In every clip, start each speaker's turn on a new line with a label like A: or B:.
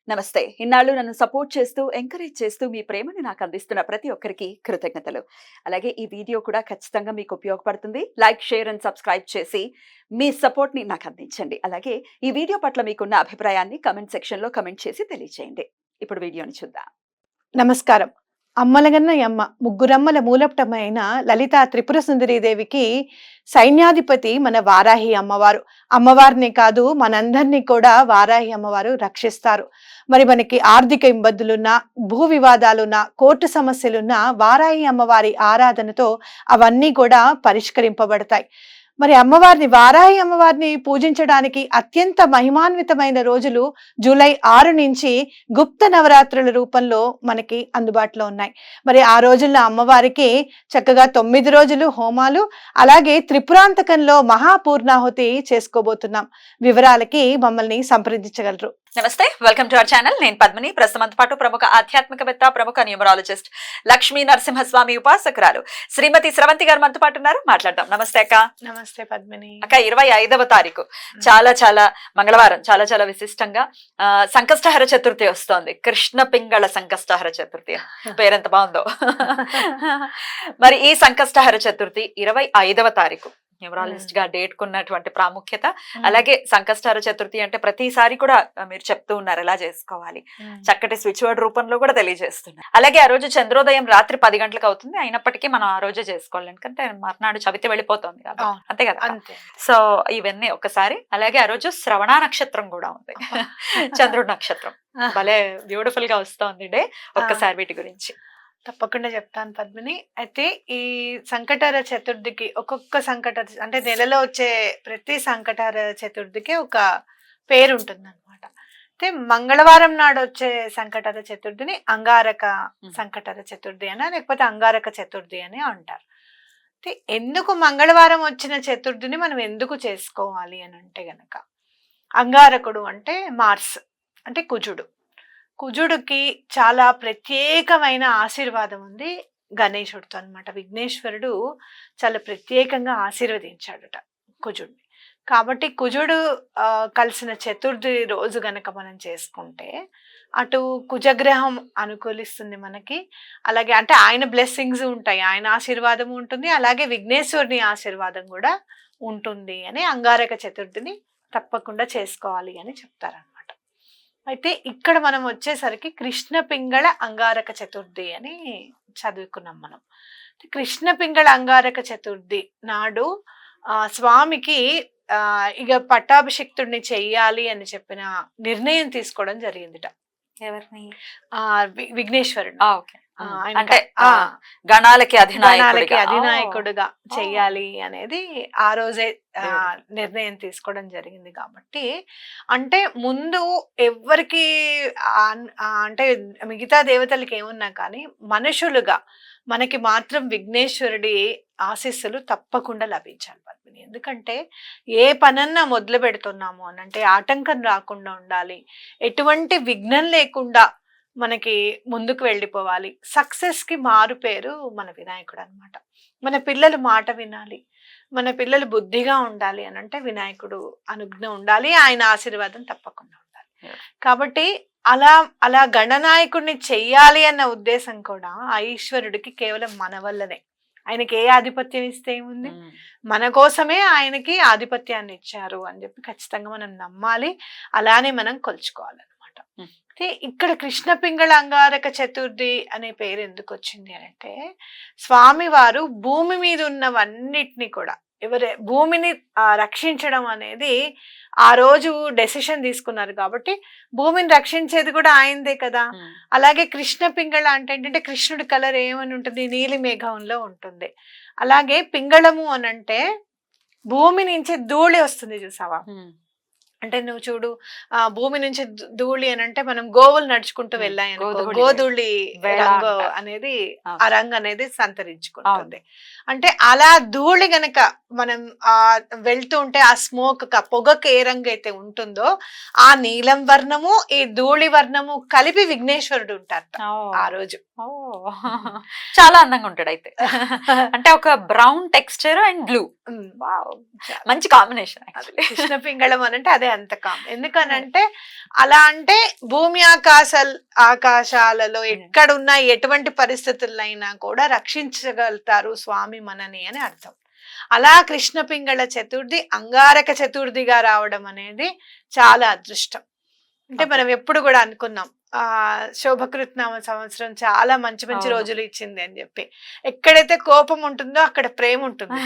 A: నమస్తే. ఇన్నాళ్ళు నన్ను సపోర్ట్ చేస్తూ, ఎంకరేజ్ చేస్తూ మీ ప్రేమని నాకు అందిస్తున్న ప్రతి ఒక్కరికి కృతజ్ఞతలు. అలాగే ఈ వీడియో కూడా ఖచ్చితంగా మీకు ఉపయోగపడుతుంది. లైక్, షేర్ అండ్ సబ్స్క్రైబ్ చేసి మీ సపోర్ట్‌ని నాకు అందించండి. అలాగే ఈ వీడియో పట్ల మీకున్న అభిప్రాయాన్ని కామెంట్ సెక్షన్‌లో కామెంట్ చేసి తెలియజేయండి. ఇప్పుడు వీడియోని చూద్దాం.
B: నమస్కారం. అమ్మలగన్న యమ్మ ముగ్గురమ్మల మూలపుటమ్మ అయిన లలితా త్రిపుర సుందరీదేవికి సైన్యాధిపతి మన వారాహి అమ్మవారు. అమ్మవారిని కాదు మనందరినీ కూడా వారాహి అమ్మవారు రక్షిస్తారు. మరి మనకి ఆర్థిక ఇబ్బందులున్నా, భూ వివాదాలున్నా, కోర్టు సమస్యలున్నా వారాహి అమ్మవారి ఆరాధనతో అవన్నీ కూడా పరిష్కరింపబడతాయి. మరి అమ్మవారిని వారాహి అమ్మవారిని పూజించడానికి అత్యంత మహిమాన్వితమైన రోజులు జూలై 6 నుంచి గుప్త నవరాత్రుల రూపంలో మనకి అందుబాటులో ఉన్నాయి. మరి ఆ రోజుల్లో అమ్మవారికి చక్కగా 9 రోజులు హోమాలు, అలాగే త్రిపురాంతకంలో మహాపూర్ణాహుతి చేసుకోబోతున్నాం. వివరాలకి మమ్మల్ని సంప్రదించగలరు.
A: నమస్తే, వెల్కమ్ టు అవర్ ఛానల్. నేను పద్మిని. ప్రస్తుతంతో పాటు ప్రముఖ ఆధ్యాత్మికవేత్త, ప్రముఖ న్యూమరాలజిస్ట్ లక్ష్మీ నరసింహస్వామి ఉపాసకురాలు శ్రీమతి స్రవంతి గారు మనతో పాటు ఉన్నారు. మాట్లాడదాం. నమస్తే అక్క.
B: నమస్తే పద్మిని.
A: అక్క, 25వ తారీఖు చాలా మంగళవారం, చాలా విశిష్టంగా సంకష్టహర చతుర్థి వస్తోంది. కృష్ణ పింగళ సంకష్టహర చతుర్థి పేరెంత బాగుందో. మరి ఈ సంకష్టహర చతుర్థి 25వ తారీఖు న్యూమరాలజిస్ట్ గా డేట్ కున్నటువంటి ప్రాముఖ్యత, అలాగే సంకష్టహర చతుర్థి అంటే ప్రతిసారి కూడా మీరు చెప్తూ ఉన్నారు ఎలా చేసుకోవాలి, చక్కటి స్విచ్ వర్డ్ రూపంలో కూడా తెలియజేస్తున్నారు. అలాగే ఆ రోజు చంద్రోదయం రాత్రి 10 గంటలకు అవుతుంది. అయినప్పటికీ మనం ఆ రోజే చేసుకోవాలి, ఎందుకంటే మర్నాడు చవితి వెళ్ళిపోతుంది కాబట్టి. అంతే కదా. సో ఇవన్నీ ఒకసారి. అలాగే ఆ రోజు శ్రవణ నక్షత్రం కూడా ఉంది, చంద్రుడి నక్షత్రం. భలే బ్యూటిఫుల్ గా వస్తోంది డే. ఒక్కసారి వీటి గురించి
B: తప్పకుండా చెప్తాను పద్మిని. అయితే ఈ సంకటహర చతుర్థికి ఒక్కొక్క సంకటహర అంటే నెలలో వచ్చే ప్రతి సంకటహర చతుర్థికి ఒక పేరు ఉంటుంది అనమాట. అయితే మంగళవారం నాడు వచ్చే సంకటహర చతుర్థిని అంగారక సంకటహర చతుర్థి అని, లేకపోతే అంగారక చతుర్థి అని అంటారు. అయితే ఎందుకు మంగళవారం వచ్చిన చతుర్థిని మనం ఎందుకు చేసుకోవాలి అని అంటే గనక, అంగారకుడు అంటే మార్స్, అంటే కుజుడు. కుజుడికి చాలా ప్రత్యేకమైన ఆశీర్వాదం ఉంది గణేశుడితో అనమాట. విఘ్నేశ్వరుడు చాలా ప్రత్యేకంగా ఆశీర్వదించాడుట కుజుడిని. కాబట్టి కుజుడు కలిసిన చతుర్థి రోజు గనక మనం చేసుకుంటే అటు కుజగ్రహం అనుకూలిస్తుంది మనకి, అలాగే అంటే ఆయన బ్లెస్సింగ్స్ ఉంటాయి, ఆయన ఆశీర్వాదం ఉంటుంది, అలాగే విఘ్నేశ్వరుని ఆశీర్వాదం కూడా ఉంటుంది అని అంగారక చతుర్థిని తప్పకుండా చేసుకోవాలి అని చెప్తారన్నమాట. అయితే ఇక్కడ మనం వచ్చేసరికి కృష్ణ పింగళ అంగారక చతుర్థి అని చదువుకున్నాం మనం. కృష్ణ పింగళ అంగారక చతుర్థి నాడు స్వామికి ఇక పట్టాభిషిక్తుడిని చెయ్యాలి అని చెప్పిన నిర్ణయం తీసుకోవడం జరిగిందిట.
A: ఎవరిని?
B: విఘ్నేశ్వరుడు.
A: అంటే గణాలకి
B: అధినాయకుడుగా చెయ్యాలి అనేది ఆ రోజే నిర్ణయం తీసుకోవడం జరిగింది. కాబట్టి అంటే ముందు ఎవ్వరికి అంటే మిగతా దేవతలకి ఏమున్నా కానీ మనుషులుగా మనకి మాత్రం విఘ్నేశ్వరుడి ఆశీస్సులు తప్పకుండా లభించాలి పద్మిని. ఎందుకంటే ఏ పనన్నా మొదలు పెడుతున్నాము అని అంటే ఆటంకం రాకుండా ఉండాలి, ఎటువంటి విఘ్నం లేకుండా మనకి ముందుకు వెళ్ళిపోవాలి. సక్సెస్ కి మారు పేరు మన వినాయకుడు అనమాట. మన పిల్లలు మాట వినాలి, మన పిల్లలు బుద్ధిగా ఉండాలి అని అంటే వినాయకుడు అనుజ్ఞ ఉండాలి, ఆయన ఆశీర్వాదం తప్పకుండా ఉండాలి. కాబట్టి అలా గణనాయకుడిని చెయ్యాలి అన్న ఉద్దేశం కూడా ఆ ఈశ్వరుడికి కేవలం మన వల్లనే. ఆయనకి ఏ ఆధిపత్యం ఇస్తే ఏముంది, మన కోసమే ఆయనకి ఆధిపత్యాన్ని ఇచ్చారు అని చెప్పి ఖచ్చితంగా మనం నమ్మాలి, అలానే మనం కొలుచుకోవాలన్నమాట. అయితే ఇక్కడ కృష్ణ పింగళ అంగారక చతుర్థి అనే పేరు ఎందుకు వచ్చింది అంటే, స్వామివారు భూమి మీద ఉన్నవన్నిటిని కూడా భూమిని రక్షించడం అనేది ఆ రోజు డెసిషన్ తీసుకున్నారు. కాబట్టి భూమిని రక్షించేది కూడా ఆయనదే కదా. అలాగే కృష్ణ పింగళ అంటే ఏంటంటే కృష్ణుడి కలర్ ఏమని ఉంటుంది, నీలి మేఘంలో ఉంటుంది. అలాగే పింగళము అని అంటే భూమి నుంచి ధూళి వస్తుంది చూసావా. అంటే నువ్వు చూడు, భూమి నుంచి ధూళి అని అంటే మనం గోవులు నడుచుకుంటూ వెళ్ళాయనుకో, గోధూళి రంగు అనేది ఆ రంగు అనేది సంతరించుకుంటుంది. అంటే అలా ధూళి గనక మనం వెళ్తూ ఉంటే ఆ స్మోక్ పొగకు ఏ రంగు అయితే ఉంటుందో ఆ నీలం వర్ణము ఈ ధూళి వర్ణము కలిపి విఘ్నేశ్వరుడు ఉంటారు ఆ రోజు.
A: చాలా అందంగా ఉంటాడు అయితే. అంటే ఒక బ్రౌన్ టెక్స్చర్ అండ్ బ్లూ, మంచి కాంబినేషన్.
B: కృష్ణ పింగళం అని అంటే అదే అంత కామ్. ఎందుకనంటే అలా అంటే భూమి ఆకాశాలలో ఎక్కడున్నా ఎటువంటి పరిస్థితులైనా కూడా రక్షించగలుగుతారు స్వామి మనని అని అర్థం. అలా కృష్ణ పింగళ చతుర్థి అంగారక చతుర్థిగా రావడం అనేది చాలా అదృష్టం. అంటే మనం ఎప్పుడు కూడా అనుకున్నాం శోభకృత్నామ సంవత్సరం చాలా మంచి మంచి రోజులు ఇచ్చింది అని చెప్పి. ఎక్కడైతే కోపం ఉంటుందో అక్కడ ప్రేమ ఉంటుంది.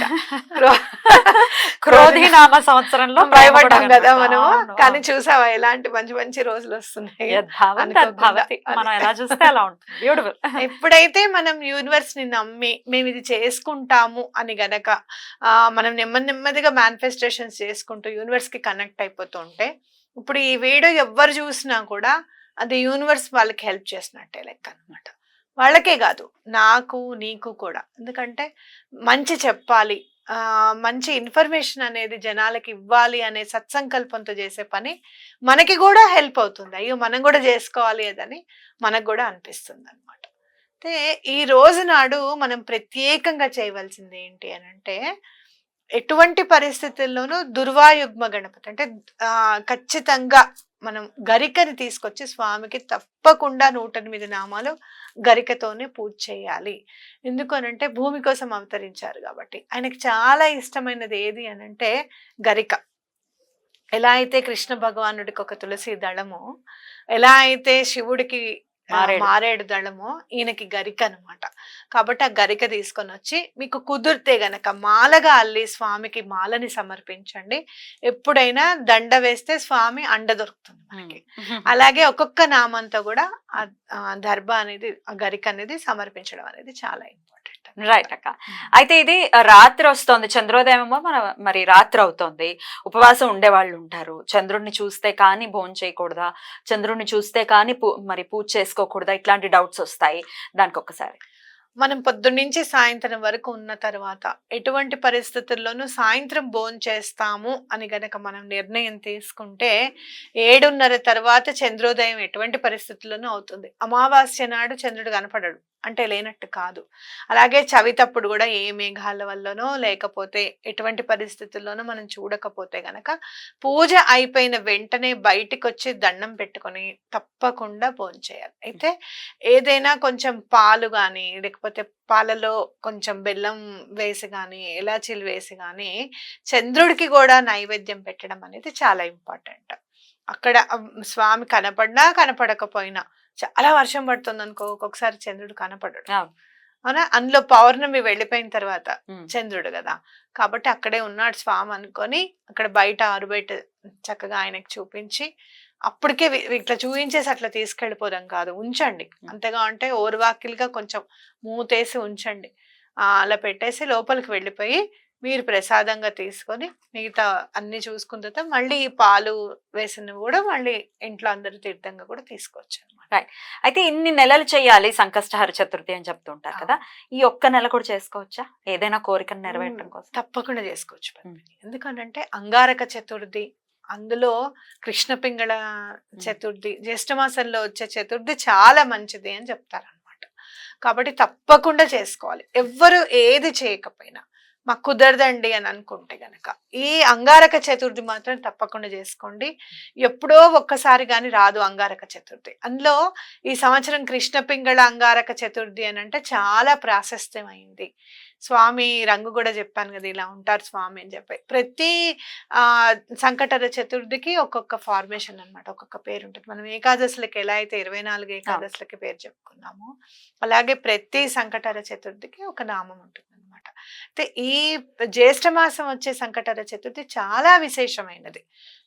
A: క్రోధినామ సంవత్సరంలో
B: భయపడ్డాం కదా మనం, కానీ చూసావా ఎలాంటి మంచి మంచి రోజులు వస్తున్నాయి.
A: మనం ఎలా చూస్తే అలా ఉంటుంది. బ్యూటిఫుల్.
B: ఎప్పుడైతే మనం యూనివర్స్ ని నమ్మి మేము ఇది చేసుకుంటాము అని గనక మనం నెమ్మదిగా మేనిఫెస్టేషన్స్ చేసుకుంటూ యూనివర్స్ కి కనెక్ట్ అయిపోతూ ఉంటే, ఇప్పుడు ఈ వీడియో ఎవ్వరు చూసినా కూడా అది యూనివర్స్ వాళ్ళకి హెల్ప్ చేసినట్టే లెక్క అనమాట. వాళ్ళకే కాదు, నాకు నీకు కూడా. ఎందుకంటే మంచి చెప్పాలి, మంచి ఇన్ఫర్మేషన్ అనేది జనాలకి ఇవ్వాలి అనే సత్సంకల్పంతో చేసే పని మనకి కూడా హెల్ప్ అవుతుంది. అయ్యో మనం కూడా చేసుకోవాలి అదని మనకు కూడా అనిపిస్తుంది అనమాట. అయితే ఈ రోజు నాడు మనం ప్రత్యేకంగా చేయవలసింది ఏంటి అని అంటే, ఎటువంటి పరిస్థితుల్లోనూ దుర్వాయుగ్మ గణపతి అంటే ఖచ్చితంగా మనం గరికని తీసుకొచ్చి స్వామికి తప్పకుండా 108 నామాలు గరికతోనే పూజ చేయాలి. ఎందుకు అనంటే భూమి కోసం అవతరించారు కాబట్టి. ఆయనకి చాలా ఇష్టమైనది ఏది అనంటే గరిక. ఎలా అయితే కృష్ణ భగవానుడికి ఒక తులసి దళమో, ఎలా అయితే శివుడికి మారేడు దళమో, ఈయనకి గరిక అనమాట. కాబట్టి ఆ గరిక తీసుకొని వచ్చి మీకు కుదిరితే గనక మాలగా అల్లి స్వామికి మాలని సమర్పించండి. ఎప్పుడైనా దండ వేస్తే స్వామి అండ దొరుకుతుంది మనకి. అలాగే ఒక్కొక్క నామంతో కూడా ఆ దర్భ అనేది, ఆ గరిక అనేది సమర్పించడం అనేది చాలా ఇంపార్టెంట్.
A: రైట్ అక్క. అయితే ఇది రాత్రి వస్తుంది, చంద్రోదయం ఏమో మరి రాత్రి అవుతుంది. ఉపవాసం ఉండే వాళ్ళు ఉంటారు. చంద్రుడిని చూస్తే కానీ భోజనం చేయకూడదా, చంద్రుడిని చూస్తే కానీ మరి పూజ చేసుకోకూడదా, ఇట్లాంటి డౌట్స్ వస్తాయి. దానికి ఒక్కసారి
B: మనం పొద్దున్నుంచి సాయంత్రం వరకు ఉన్న తర్వాత ఎటువంటి పరిస్థితుల్లోనూ సాయంత్రం భోజనం చేస్తాము అని గనక మనం నిర్ణయం తీసుకుంటే 7:30 తర్వాత చంద్రోదయం ఎటువంటి పరిస్థితుల్లోనూ అవుతుంది. అమావాస్య నాడు చంద్రుడు కనపడడు అంటే లేనట్టు కాదు. అలాగే చవితప్పుడు కూడా ఏ మేఘాల వల్లనో లేకపోతే ఎటువంటి పరిస్థితుల్లోనూ మనం చూడకపోతే గనక పూజ అయిపోయిన వెంటనే బయటికి వచ్చి దండం పెట్టుకొని తప్పకుండా భోజనం చేయాలి. అయితే ఏదైనా కొంచెం పాలు కానీ లేకపోతే పాలలో కొంచెం బెల్లం వేసి కానీ ఇలాచీలు వేసి కానీ చంద్రుడికి కూడా నైవేద్యం పెట్టడం అనేది చాలా ఇంపార్టెంట్. అక్కడ స్వామి కనపడినా కనపడకపోయినా, చాలా వర్షం పడుతుంది అనుకో, ఒక్కొక్కసారి చంద్రుడు కనపడడు అవునా. అందులో పౌర్ణమి వెళ్ళిపోయిన తర్వాత చంద్రుడు కదా, కాబట్టి అక్కడే ఉన్నాడు స్వామి అనుకొని అక్కడ బయట ఆరుబయట చక్కగా ఆయనకి చూపించి, అప్పటికే ఇట్లా చూపించేసి అట్లా తీసుకెళ్ళిపోదాం కాదు, ఉంచండి. అంతగా అంటే ఓర్వాకిలుగా కొంచెం మూతేసి ఉంచండి. అలా పెట్టేసి లోపలికి వెళ్ళిపోయి మీరు ప్రసాదంగా తీసుకొని మిగతా అన్ని చూసుకున్న తర్వాత మళ్ళీ ఈ పాలు వేసిన కూడా మళ్ళీ ఇంట్లో అందరూ తీర్థంగా కూడా తీసుకోవచ్చు అనమాట.
A: అయితే ఇన్ని నెలలు చేయాలి సంకష్టహర చతుర్థి అని చెప్తుంటారు కదా, ఈ ఒక్క నెల కూడా చేసుకోవచ్చా ఏదైనా కోరికను నెరవేరడం కోసం?
B: తప్పకుండా చేసుకోవచ్చు. ఎందుకంటే అంగారక చతుర్థి, అందులో కృష్ణ పింగళ చతుర్థి, జ్యేష్ఠ మాసంలో వచ్చే చతుర్థి చాలా మంచిది అని చెప్తారనమాట. కాబట్టి తప్పకుండా చేసుకోవాలి. ఎవ్వరు ఏది చేయకపోయినా మాకు కుదరదండి అని అనుకుంటే గనక ఈ అంగారక చతుర్థి మాత్రం తప్పకుండా చేసుకోండి. ఎప్పుడో ఒక్కసారి కానీ రాదు అంగారక చతుర్థి. అందులో ఈ సంవత్సరం కృష్ణ పింగళ అంగారక చతుర్థి అని అంటే చాలా ప్రాశస్త్యమైంది. స్వామి రంగు కూడా చెప్పాను కదా, ఇలా ఉంటారు స్వామి అని చెప్పి. ప్రతి సంకటహర చతుర్థికి ఒక్కొక్క ఫార్మేషన్ అనమాట, ఒక్కొక్క పేరు ఉంటుంది. మనం ఏకాదశులకి ఎలా అయితే 24 ఏకాదశులకి పేరు చెప్పుకున్నామో, అలాగే ప్రతి సంకటహర చతుర్థికి ఒక నామం ఉంటుంది అనమాట. అయితే ఈ జ్యేష్ఠ మాసం వచ్చే సంకటహర చతుర్థి చాలా విశేషమైనది,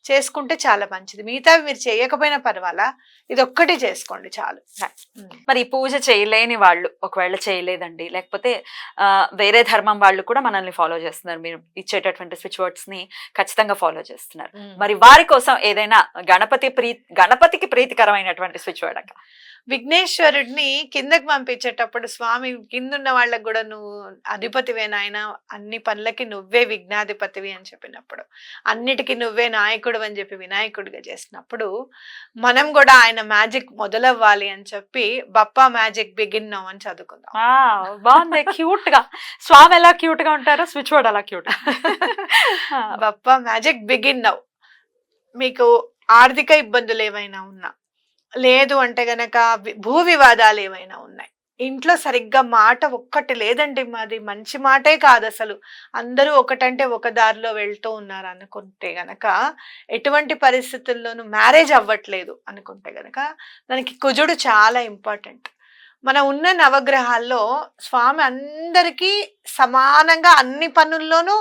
B: చేసుకుంటే చాలా మంచిది. మిగతావి మీరు చేయకపోయినా పర్వాలా, ఇది ఒక్కటి చేసుకోండి చాలు.
A: మరి పూజ చేయలేని వాళ్ళు ఒకవేళ చేయలేదండి, లేకపోతే వేరే ధర్మం వాళ్ళు కూడా మనల్ని ఫాలో చేస్తున్నారు, మీరు ఇచ్చేటటువంటి స్విచ్ వర్డ్స్ ని ఖచ్చితంగా ఫాలో చేస్తున్నారు, మరి వారి కోసం ఏదైనా గణపతికి ప్రీతికరమైనటువంటి స్విచ్ వర్డ్ అక్క?
B: విఘ్నేశ్వరుడిని కిందకి పంపించేటప్పుడు స్వామి కిందున్న వాళ్ళకు కూడా నువ్వు అధిపతివే నాయన, అన్ని పనులకి నువ్వే విఘ్నాధిపతివి అని చెప్పినప్పుడు, అన్నిటికీ నువ్వే నాయకుడు అని చెప్పి వినాయకుడిగా చేసినప్పుడు, మనం కూడా ఆయన మ్యాజిక్ మొదలవ్వాలి అని చెప్పి బప్పా మ్యాజిక్ బిగిన్ నౌ అని చదువుకుందాం.
A: బాగుంది, క్యూట్ గా. స్వామి ఎలా క్యూట్ గా ఉంటారో స్విచ్ వర్డ్ అలా cute.
B: Bappa magic begin now. మీకు ఆర్థిక ఇబ్బందులు ఏమైనా ఉన్నా, లేదు అంటే గనక భూ వివాదాలు ఏమైనా ఉన్నాయి, ఇంట్లో సరిగ్గా మాట ఒక్కటి లేదండి, మాది మంచి మాటే కాదు అసలు, అందరూ ఒకటంటే ఒక దారిలో వెళ్తూ ఉన్నారు అనుకుంటే గనక, ఎటువంటి పరిస్థితుల్లోనూ మ్యారేజ్ అవ్వట్లేదు అనుకుంటే గనక, దానికి కుజుడు చాలా ఇంపార్టెంట్. మన ఉన్న నవగ్రహాల్లో స్వామి అందరికీ సమానంగా అన్ని పనుల్లోనూ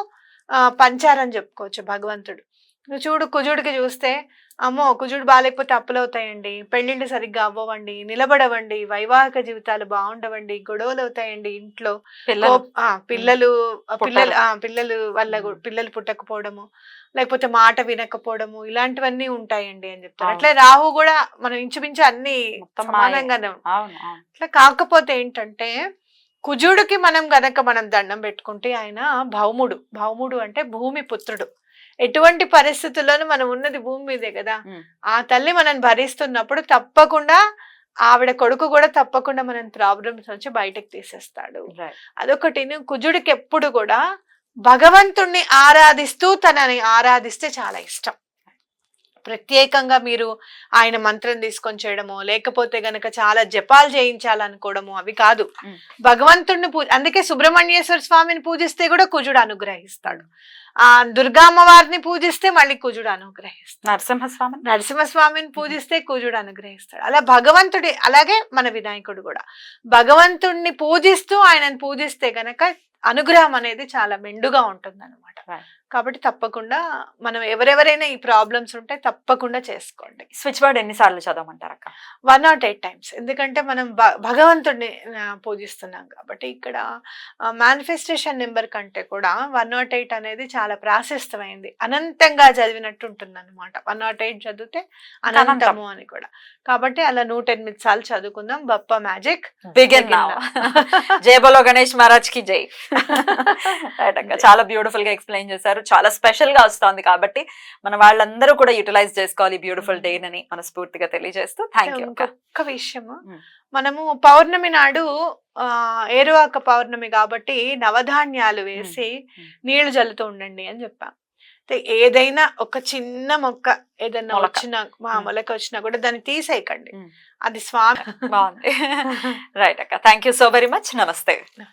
B: పంచారని చెప్పుకోవచ్చు భగవంతుడు. నువ్వు చూడు, కుజుడికి చూస్తే అమ్మో కుజుడు బాగాలేకపోతే అప్పులవుతాయండి, పెళ్ళిళ్ళు సరిగ్గా అవ్వవండి, నిలబడవండి, వైవాహిక జీవితాలు బాగుండవండి, గొడవలు అవుతాయండి ఇంట్లో,
A: పిల్లలు
B: పిల్లలు
A: పుట్టరు.
B: పిల్లలు వల్ల పిల్లలు పుట్టకపోవడము, లేకపోతే మాట వినకపోవడము, ఇలాంటివన్నీ ఉంటాయండి అని చెప్తారు.
A: అవును.
B: అట్లే రాహు కూడా మనం ఇంచుమించు అన్ని
A: మొత్తం మాయే.
B: సమానంగానే ఉంటాయి.
A: అవును అవును
B: అట్లా కాకపోతే ఏంటంటే కుజుడికి మనం గనక మనం దండం పెట్టుకుంటే ఆయన భౌముడు అంటే భూమి పుత్రుడు. ఎటువంటి పరిస్థితుల్లోనూ మనం ఉన్నది భూమి మీదే కదా,
A: ఉమ్.
B: ఆ తల్లి మనం భరిస్తున్నప్పుడు తప్పకుండా ఆవిడ కొడుకు కూడా తప్పకుండా మనం ప్రాబ్లమ్స్ నుంచి బయటకు తీసేస్తాడు.
A: Right.
B: అదొకటి. కుజుడికి ఎప్పుడు కూడా భగవంతుణ్ణి ఆరాధిస్తూ తనని ఆరాధిస్తే చాలా ఇష్టం. ప్రత్యేకంగా మీరు ఆయన మంత్రం తీసుకొని చేయడమో, లేకపోతే గనక చాలా జపాలు చేయించాలనుకోవడము అవి కాదు. భగవంతుడిని అందుకే సుబ్రహ్మణ్యేశ్వర స్వామిని పూజిస్తే కూడా కుజుడు అనుగ్రహిస్తాడు. దుర్గామ్మవారిని పూజిస్తే మళ్ళీ కుజుడు అనుగ్రహిస్తాడు. నరసింహస్వామిని పూజిస్తే కుజుడు అనుగ్రహిస్తాడు. అలా భగవంతుడి, అలాగే మన వినాయకుడు కూడా భగవంతుడిని పూజిస్తూ ఆయనను పూజిస్తే గనక అనుగ్రహం అనేది చాలా మెండుగా ఉంటుంది అనమాట. కాబట్టి తప్పకుండా మనం ఎవరెవరైనా ఈ ప్రాబ్లమ్స్ ఉంటే తప్పకుండా చేసుకోండి.
A: స్విచ్ బోర్డ్ ఎన్నిసార్లు చదవమంటారు అక్క?
B: 108 times. ఎందుకంటే మనం భగవంతుడిని పూజిస్తున్నాం కాబట్టి. ఇక్కడ మేనిఫెస్టేషన్ నెంబర్ కంటే కూడా 108 అనేది చాలా ప్రాశస్తమైంది, అనంతంగా చదివినట్టు ఉంటుంది అనమాట. 108 చదివితే అనంతము అని కూడా. కాబట్టి అలా 108 సార్లు చదువుకుందాం. Bappa magic
A: begin now. జై బోలో గణేష్ మహారాజ్ కి జై. చాలా బ్యూటిఫుల్ గా ఎక్స్ప్లెయిన్ చేశారు. చాలా స్పెషల్ గా వస్తుంది కాబట్టి మన వాళ్ళందరూ కూడా యూటిలైజ్ చేసుకోవాలి బ్యూటిఫుల్ డే అని మనస్ఫూర్తిగా తెలియజేస్తూ థ్యాంక్ యూ.
B: ఒక్క విషయము, మనము పౌర్ణమి నాడు ఏరువాక పౌర్ణమి కాబట్టి నవధాన్యాలు వేసి నీళ్లు జల్లుతూ ఉండండి అని చెప్పాం. ఏదైనా ఒక చిన్న మొక్క ఏదైనా వచ్చినా, మొలక వచ్చినా కూడా దాన్ని తీసేయకండి, అది స్వామి.
A: బాగుంది. రైట్ అక్క, thank you so very much. నమస్తే.